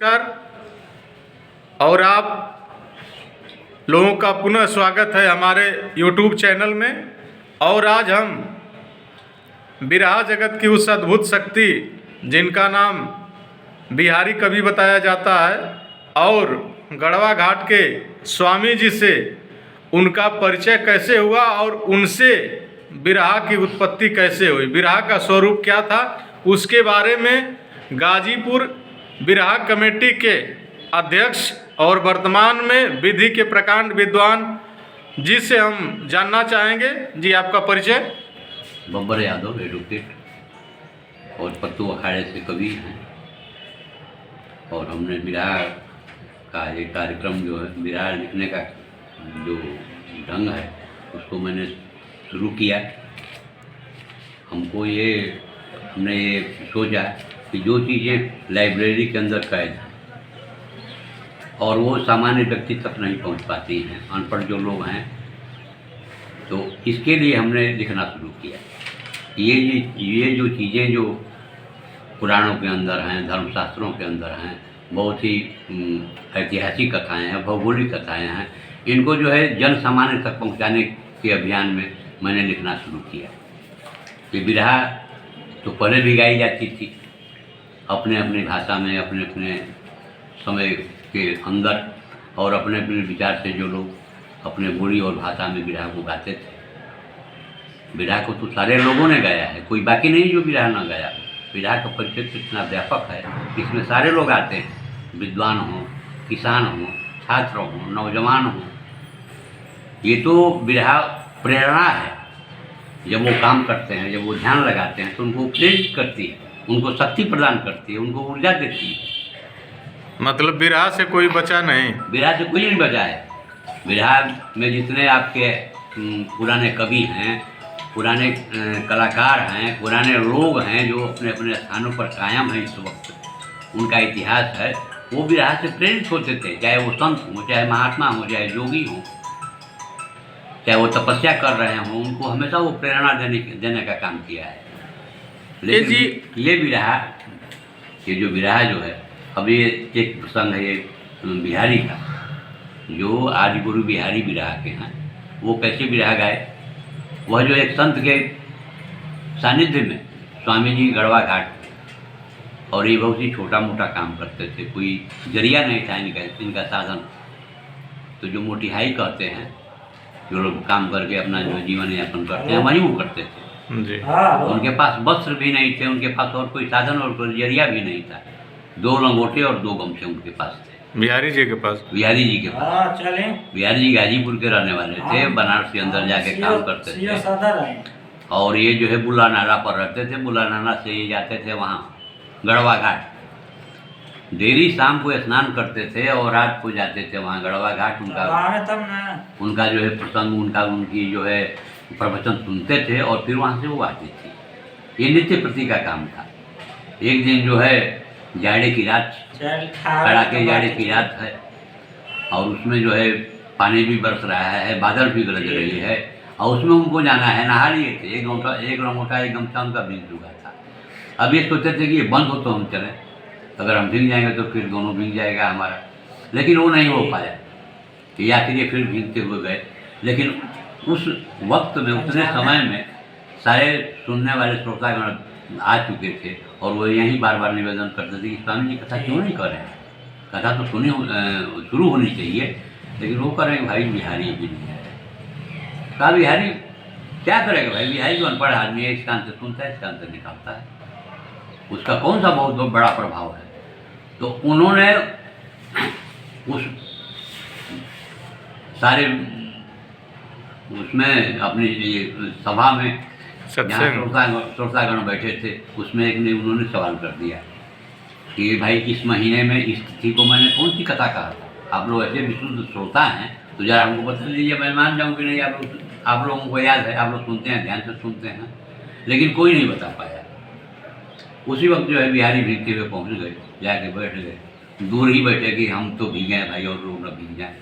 नमस्कार। और आप लोगों का पुनः स्वागत है हमारे YouTube चैनल में। और आज हम बिरहा जगत की उस अद्भुत शक्ति जिनका नाम बिहारी कवि बताया जाता है और गढ़वा घाट के स्वामी जी से उनका परिचय कैसे हुआ और उनसे बिरहा की उत्पत्ति कैसे हुई, बिरहा का स्वरूप क्या था, उसके बारे में गाजीपुर बिरहा कमेटी के अध्यक्ष और वर्तमान में विधि के प्रकांड विद्वान जी से हम जानना चाहेंगे। जी, आपका परिचय। बब्बर यादव एडवोकेट और पत्तू अखाड़े से कवि हैं। और हमने बिरहा का ये कार्यक्रम जो है, बिरहा लिखने का जो ढंग है, उसको मैंने शुरू किया। हमने ये सोचा कि जो चीज़ें लाइब्रेरी के अंदर कैद हैं और वो सामान्य व्यक्ति तक नहीं पहुंच पाती हैं, अनपढ़ जो लोग हैं, तो इसके लिए हमने लिखना शुरू किया। ये जो चीज़ें जो पुराणों के अंदर हैं, धर्मशास्त्रों के अंदर हैं, बहुत ही ऐतिहासिक कथाएं हैं, भौगोलिक कथाएं हैं, इनको जो है जन सामान्य तक पहुंचाने के अभियान में मैंने लिखना शुरू किया। ये बिरहा तो पहले भी गाई जाती थी अपने अपनी भाषा में, अपने अपने समय के अंदर, और अपने अपने विचार से जो लोग अपने बोली और भाषा में बिरहा को गाते थे। बिरहा को तो सारे लोगों ने गाया है, कोई बाकी नहीं जो बिरहा ना गाया। बिरहा का परिचय इतना व्यापक है, इसमें सारे लोग आते हैं, विद्वान हों, किसान हों, छात्र हों, नौजवान हों। ये तो बिरहा प्रेरणा है। जब वो काम करते हैं, जब वो ध्यान लगाते हैं, तो उनको प्रेरित करती है, उनको शक्ति प्रदान करती है, उनको ऊर्जा देती है। मतलब बिरहा से कोई बचा नहीं, बिरहा से कोई नहीं बचा है। बिरहा में जितने आपके पुराने कवि हैं, पुराने कलाकार हैं, पुराने लोग हैं जो अपने अपने स्थानों पर कायम हैं इस वक्त, उनका इतिहास है, वो बिरहा से प्रेरित होते थे। चाहे वो संत हों, चाहे महात्मा हों, चाहे योगी हों, चाहे वो तपस्या कर रहे हों, उनको हमेशा वो प्रेरणा देने का काम किया है। लेकिन ये बिरहा, ये जो बिरहा जो है, अब ये एक प्रसंग है ये बिहारी का, जो आदि गुरु बिहारी बिरहा के हैं। वो कैसे बिरहा गाए? वह जो एक संत के सानिध्य में स्वामी जी गढ़वा घाट, और ये बहुत ही छोटा मोटा काम करते थे, कोई जरिया नहीं था इनका साधन। तो जो मोटिहाई कहते हैं, जो लोग काम करके अपना जो जीवन यापन करते हैं, वहीं वो करते थे जी। उनके पास वस्त्र भी नहीं थे, उनके पास और कोई साधन और कोई जरिया भी नहीं था। 2 लंगोटे और 2 गमछे उनके पास थे, बिहारी जी के पास। बिहारी जी के पास। बिहारी जी गाजीपुर के रहने वाले थे, बनारस के अंदर जाके काम करते थे। और ये जो है बुला नाला पर रहते थे। बुला नाला से ये जाते थे वहाँ गढ़वा घाट। डेली शाम को स्नान करते थे और रात को जाते थे वहाँ गढ़वा घाट। उनका जो है प्रसंग, उनकी जो है प्रवचन सुनते थे और फिर वहाँ से वो आती थी। ये नित्य प्रति का काम था। एक दिन जो है जाड़े की रात, कड़ाके जाड़े की रात है, और उसमें जो है पानी भी बरस रहा है, बादल भी गरज रही है, और उसमें उनको जाना है। नहा लिए थे, एक लंगोटा एक गमछा उनका भीग चुका था। अब ये सोचते थे कि ये बंद हो तो हम चलें, अगर हम भीग जाएंगे तो फिर दोनों भीग जाएगा हमारा। लेकिन वो नहीं हो पाया, या फिर ये फिर भीगते हुए गए। लेकिन उस वक्त में, उतने समय में सारे सुनने वाले श्रोतागण आ चुके थे, और वो यही बार बार निवेदन करते थे कि स्वामी जी कथा क्यों नहीं कर रहे हैं, कथा तो शुरू होनी चाहिए, लेकिन वो कर रहे हैं भाई बिहारी भी नहीं है। कहा बिहारी क्या करेगा भाई, बिहारी जो अनपढ़ आदमी है, इस कान से सुनता है, इस कान से निकालता है, उसका कौन सा बहुत बड़ा प्रभाव है। तो उन्होंने उस सारे उसमें अपनी सभा में जहाँ श्रोतागण बैठे थे, उसमें एक ने उन्होंने सवाल कर दिया कि भाई इस महीने में इस तिथि को मैंने कौन सी कथा कहा था? आप लोग ऐसे विशुद्ध श्रोता हैं, तो जरा हमको बता दीजिए, मैं मान जाऊँ कि नहीं आप लोगों को याद है, आप लोग सुनते हैं, ध्यान से सुनते हैं। लेकिन कोई नहीं बता पाया। उसी वक्त जो है बिहारी भीगते हुए पहुँच गए, जाके बैठ गए। दूर ही बैठे कि हम तो भीगे हैं भाई, और लोग न भीग जाएँ,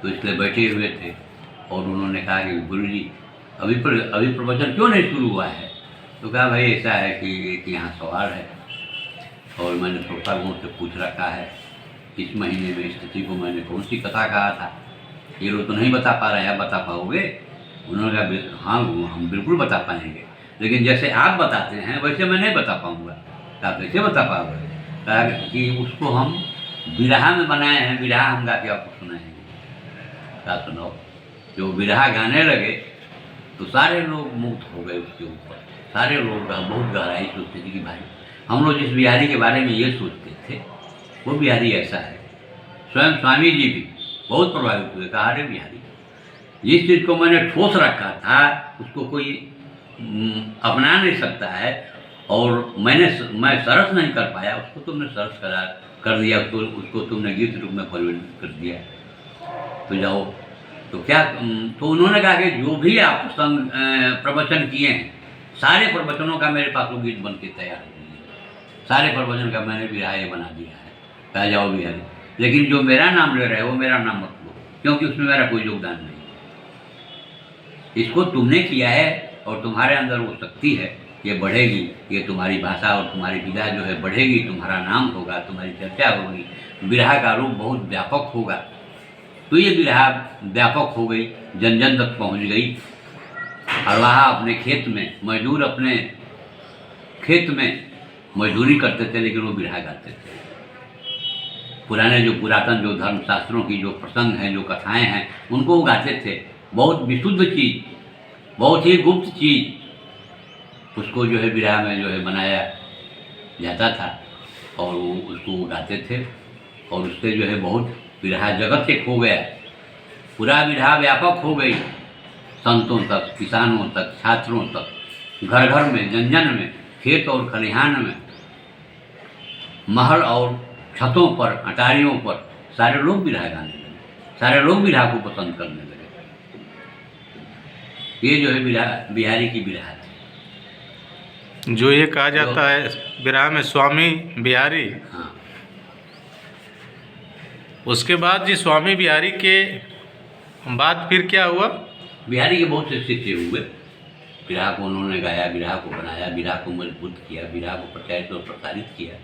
तो इसलिए बैठे हुए थे। और उन्होंने कहा कि गुरु जी अभी प्रवचन क्यों नहीं शुरू हुआ है? तो कहा भाई ऐसा है कि यहाँ सवाल है और मैंने श्रोतागणों से पूछ रखा है इस महीने में स्थिति को मैंने कौन सी कथा कहा था। ये लोग तो नहीं बता पा रहे हैं, बता पाओगे? उन्होंने कहा हाँ हम बिल्कुल बता पाएंगे, लेकिन जैसे आप बताते हैं वैसे मैं नहीं बता पाऊँगा। आप कैसे बता पाओगे? कहा कि उसको हम बिरहा में बनाए हैं, बिरहा हम गा के आपको सुनाएंगे। क्या सुनाओ? जो बिरहा गाने लगे तो सारे लोग मुग्ध हो गए उसके ऊपर। सारे लोग बहुत गहराई सोचते थे कि भाई हम लोग जिस बिहारी के बारे में ये सोचते थे वो बिहारी ऐसा है। स्वयं स्वामी जी भी बहुत प्रभावित हुए, कहा अरे बिहारी जिस चीज़ को मैंने ठोस रखा था उसको कोई अपना नहीं सकता है, और मैं सरस नहीं कर पाया, उसको तुमने सरस कर दिया, उसको तुमने गीत रूप में परिवर्तित कर दिया। तो जाओ तो क्या, तो उन्होंने कहा कि जो भी आप प्रवचन किए हैं सारे प्रवचनों का मेरे पास वो गीत बन के तैयार हो गई, सारे प्रवचन का मैंने बिरहा बना दिया है। कहा जाओ बिहारी, लेकिन जो मेरा नाम ले रहे हो मेरा नाम मत लो, क्योंकि उसमें मेरा कोई योगदान नहीं। इसको तुमने किया है और तुम्हारे अंदर वो शक्ति है, ये बढ़ेगी, ये तुम्हारी भाषा और तुम्हारी विधा जो है बढ़ेगी, तुम्हारा नाम होगा, तुम्हारी चर्चा होगी, बिरहा का रूप बहुत व्यापक होगा। तो ये बिरहा व्यापक हो गई, जन जन तक पहुँच गई। अल्लाह अपने खेत में मजदूर अपने खेत में मजदूरी करते थे, लेकिन वो बिरहा गाते थे। पुराने जो पुरातन जो धर्मशास्त्रों की जो प्रसंग हैं, जो कथाएं हैं, उनको वो गाते थे। बहुत विशुद्ध चीज़, बहुत ही गुप्त चीज़, उसको जो है बिरहा में जो है बनाया जाता था और वो उसको गाते थे। और उससे जो है बहुत बिरहा जगत से खो गया, पूरा बिरहा व्यापक हो गई, संतों तक, किसानों तक, छात्रों तक, घर घर में, जन जन में, खेत और खलिहान में, महल और छतों पर, अटारियों पर सारे लोग बिरहा गाने लगे, सारे लोग बिरहा को पसंद करने लगे। ये जो है बिहारी की बिरहा थी। जो ये कहा जाता है बिरहा में स्वामी बिहारी, हाँ, उसके बाद जी स्वामी बिहारी के बाद फिर क्या हुआ? बिहारी के बहुत से शिष्य हुए। बिरहा को उन्होंने गाया, बिरहा को बनाया, बिरहा को मजबूत किया, बिरहा को प्रचारित और प्रसारित किया,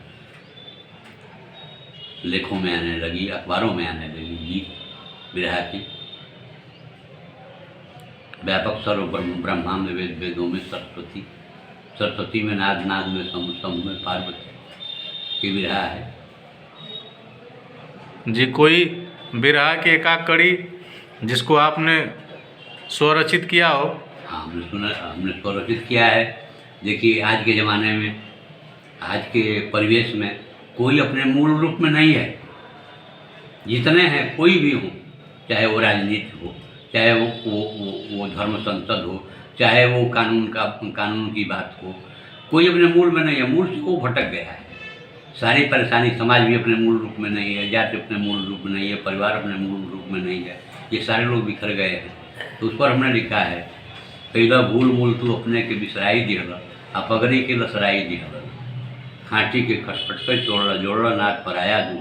लेखों में आने लगी, अखबारों में आने लगी गीत बिरहा की। व्यापक सर्व ब्रह्मा में वेद, वेदों में सरस्वती, सरस्वती में नाद, नाद में समूह में पार्वती, ये बिरहा है जी। कोई बिरहा की एकाक कड़ी जिसको आपने स्वरचित किया हो? हाँ, हमने स्वरचित किया है। देखिए आज के ज़माने में, आज के परिवेश में कोई अपने मूल रूप में नहीं है। जितने हैं कोई भी हो, चाहे वो राजनीति हो, चाहे वो धर्म संसद हो, चाहे वो कानून की बात हो, कोई अपने मूल में नहीं है। मूल से वो भटक गया है। सारी परेशानी, समाज भी अपने मूल रूप में नहीं है, जाति अपने मूल रूप में नहीं है, परिवार अपने मूल रूप में नहीं है, ये सारे लोग बिखर गए हैं। तो उस पर हमने लिखा है, पहला भूल मूल तू अपने के बिसराई दिहल, आ पगड़ी के लसराई दिहल, खाँटी के खटपट पे जोड़ला नाक पर आया दू,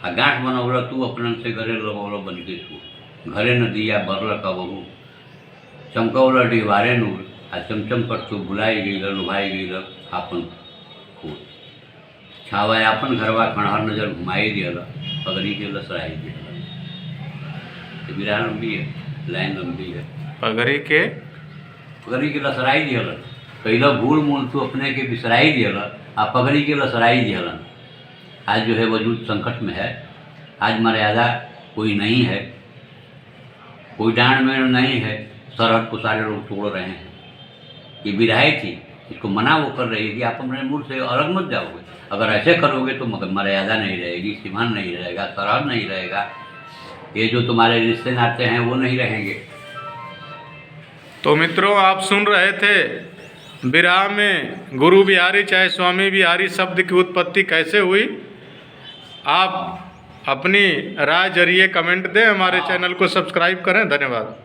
आ गांठ बनौला तू अपनन से घरे लगौला बन के तू, घरे न दिया बरल का बहू, चमकौला डिहवारे नूर, आ चमचम पर तू बुलाई गई लुभाई गई आपन खूब, छावा आपन घरवा खणहर नजर घुमाई दिहल, पगड़ी के लसराई दिहल। बिरहा लंबी है, लाइन लंबी है। पगड़ी के लसराई दिहल, पहला भूल मूल तू अपने के बिसराई दिहल, आ पगड़ी के लसराई दिहलन। आज जो है वजूद संकट में है, आज मर्यादा कोई नहीं है, कोई डांड में नहीं है, सरहद को सारे लोग तोड़ रहे हैं। ये बिरहाई थी, इसको मना वो कर रही है कि आप अपने मूल से अलग मत जाओगे। अगर ऐसे करोगे तो मर्यादा नहीं रहेगी, सीमान नहीं रहेगा, सरहद नहीं रहेगा, ये जो तुम्हारे रिश्ते नाते हैं वो नहीं रहेंगे। तो मित्रों, आप सुन रहे थे बिरहा में गुरु बिहारी चाहे स्वामी बिहारी शब्द की उत्पत्ति कैसे हुई। आप अपनी राय जरिए कमेंट दें, हमारे चैनल को सब्सक्राइब करें। धन्यवाद।